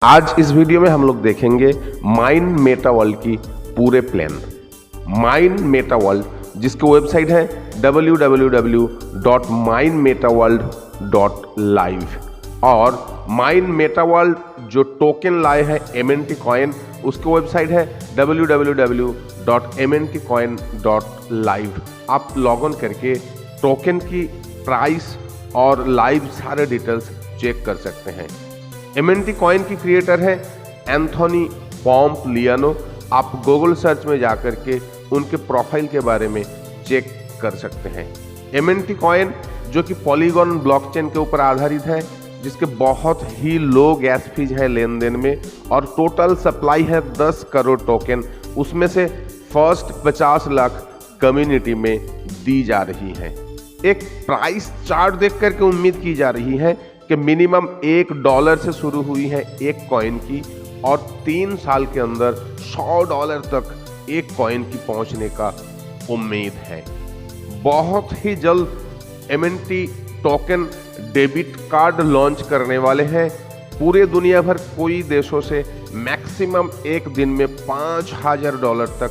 आज इस वीडियो में हम लोग देखेंगे माइंड मेटा वर्ल्ड की पूरे प्लान। माइंड मेटा वर्ल्ड जिसकी वेबसाइट है www.mindmetaworld.live और माइंड मेटा वर्ल्ड जो टोकन लाए हैं MNT कॉइन उसकी वेबसाइट है www.mntcoin.live। आप लॉग इन करके टोकन की प्राइस और लाइव सारे डिटेल्स चेक कर सकते हैं। MNT कॉइन की क्रिएटर है एंथोनी पोम्प्लियानो। आप गूगल सर्च में जाकर के उनके प्रोफाइल के बारे में चेक कर सकते हैं। MNT कॉइन जो कि पॉलीगॉन ब्लॉकचेन के ऊपर आधारित है, जिसके बहुत ही लो गैस फीस है लेन देन में और टोटल सप्लाई है 10 करोड़ टोकन, उसमें से फर्स्ट 50 लाख कम्युनिटी में दी जा रही है। एक प्राइस चार्ट देख करके उम्मीद की जा रही है कि मिनिमम $1 से शुरू हुई है एक कॉइन की और 3 साल के अंदर $100 तक एक कॉइन की पहुंचने का उम्मीद है। बहुत ही जल्द MNT token debit card launch करने वाले हैं। पूरे दुनिया भर कोई देशों से मैक्सिमम एक दिन में $5000 तक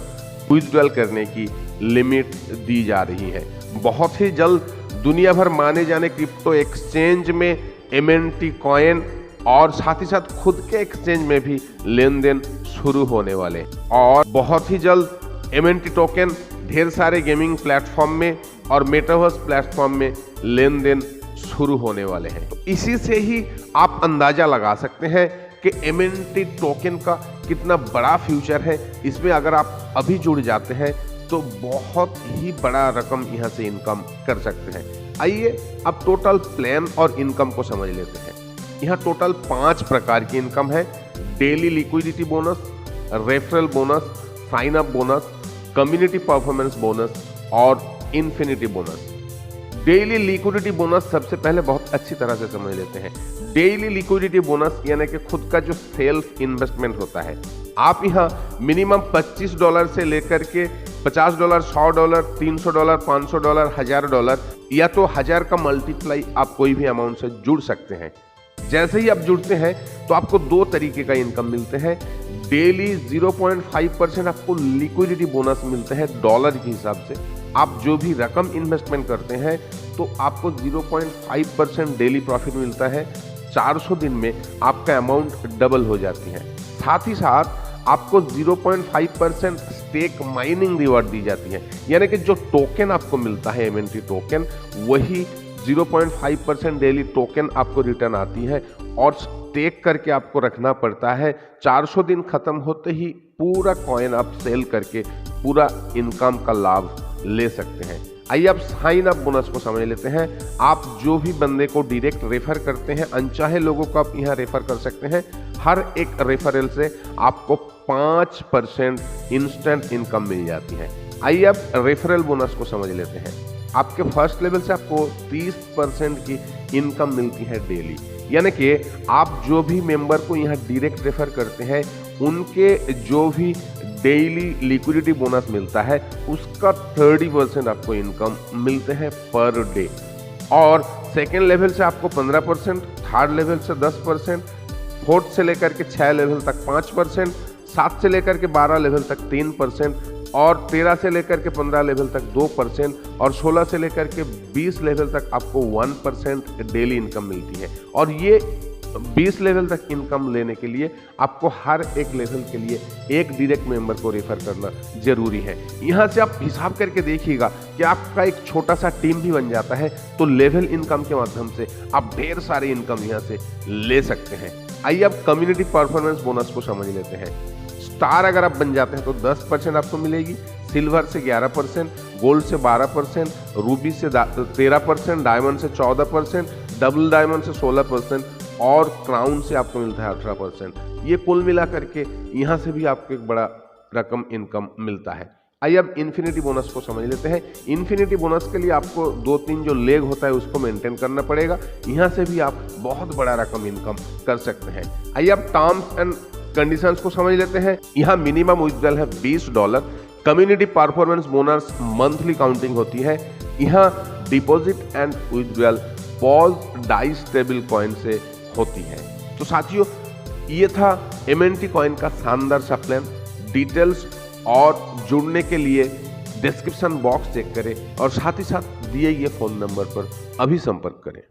विड्रॉल करने की लिमिट दी जा रही है। बहुत ही जल्द दुनिया भर माने जाने क्रिप्टो एक्सचेंज में MNT कॉइन और साथ ही साथ खुद के एक्सचेंज में भी लेन देन शुरू होने वाले और बहुत ही जल्द MNT टोकन ढेर सारे गेमिंग प्लेटफॉर्म में और मेटावर्स प्लेटफॉर्म में लेन देन शुरू होने वाले हैं। तो इसी से ही आप अंदाजा लगा सकते हैं कि MNT टोकन का कितना बड़ा फ्यूचर है। इसमें अगर आप अभी जुड़ जाते हैं तो बहुत ही बड़ा रकम यहाँ से इनकम कर सकते हैं। आइए अब टोटल प्लान और इनकम को समझ लेते हैं। यहाँ टोटल 5 प्रकार की इनकम है। Daily liquidity bonus, referral bonus, sign up bonus, community performance bonus और infinity bonus. Daily liquidity bonus सबसे पहले बहुत अच्छी तरह से समझ लेते हैं। डेली लिक्विडिटी बोनस यानी कि खुद का जो सेल्फ इन्वेस्टमेंट होता है, आप यहाँ मिनिमम $25 से लेकर के $50, $100, $300, $500, $1000 या तो 1000 का मल्टीप्लाई आप कोई भी अमाउंट से जुड़ सकते हैं। जैसे ही आप जुड़ते हैं तो आपको 2 तरीके का इनकम मिलते हैं। डेली 0.5% आपको लिक्विडिटी बोनस मिलते हैं डॉलर के हिसाब से। आप जो भी रकम इन्वेस्टमेंट करते हैं तो आपको 0.5% डेली प्रॉफिट मिलता है। 400 दिन में आपका अमाउंट डबल हो जाती है। साथ ही साथ आपको 0.5% स्टेक माइनिंग रिवॉर्ड दी जाती है, यानी कि जो टोकन आपको मिलता है MNT टोकन, वही 0.5% डेली टोकन आपको रिटर्न आती है और स्टेक करके आपको रखना पड़ता है। 400 दिन खत्म होते ही पूरा कॉइन आप सेल करके पूरा इनकम का लाभ ले सकते हैं। आइए अब साइन अप बोनस को समझ लेते हैं। आप जो भी बंदे को डायरेक्ट रेफर करते हैं, अनचाहे लोगों को आप यहाँ रेफर कर सकते हैं। हर एक रेफरल से आपको 5% इंस्टेंट इनकम मिल जाती है। आइए अब रेफरल बोनस को समझ लेते हैं। आपके फर्स्ट लेवल से आपको 30% की इनकम मिलती है डेली, यानी कि आप जो भी मेंबर को यहाँ डायरेक्ट रेफर करते हैं उनके जो भी डेली लिक्विडिटी बोनस मिलता है उसका 30% आपको इनकम मिलते हैं पर डे। और सेकेंड लेवल से आपको 15%, थर्ड लेवल से 10%, फोर्थ से लेकर के 6 लेवल तक 5%, 7 से लेकर के 12 लेवल तक 3% और 13 से लेकर के 15 लेवल तक 2% और 16 से लेकर के 20 लेवल तक आपको 1% डेली इनकम मिलती है। और ये 20 लेवल तक इनकम लेने के लिए आपको हर एक लेवल के लिए एक डायरेक्ट मेंबर को रेफर करना जरूरी है। यहाँ से आप हिसाब करके देखिएगा कि आपका एक छोटा सा टीम भी बन जाता है तो लेवल इनकम के माध्यम से आप ढेर सारे इनकम यहाँ से ले सकते हैं। आइए अब कम्युनिटी परफॉर्मेंस बोनस को समझ लेते हैं। स्टार अगर आप बन जाते हैं तो 10% आपको मिलेगी, सिल्वर से 11%, गोल्ड से 12%, रूबी से 13%, डायमंड से 14%, डबल डायमंड से 16% और क्राउन से आपको मिलता है 18%। ये कुल मिला करके यहाँ से भी आपको एक बड़ा रकम इनकम मिलता है। आइए अब इन्फिनिटी बोनस को समझ लेते हैं। इन्फिनिटी बोनस के लिए आपको 2-3 जो लेग होता है उसको मेंटेन करना पड़ेगा। यहाँ से भी आप बहुत बड़ा रकम इनकम कर सकते हैं। आइए अब टर्म्स एंड कंडीशंस को समझ लेते हैं। यहाँ मिनिमम विड्रॉल है $20। Community performance bonus monthly counting होती है। यहाँ deposit and withdrawal pause dice stable coin से होती है। तो साथियों ये था MNT कॉइन का शानदार सा प्लान। डिटेल्स और जुड़ने के लिए डिस्क्रिप्शन बॉक्स चेक करें और साथ ही साथ दिए ये फोन नंबर पर अभी संपर्क करें।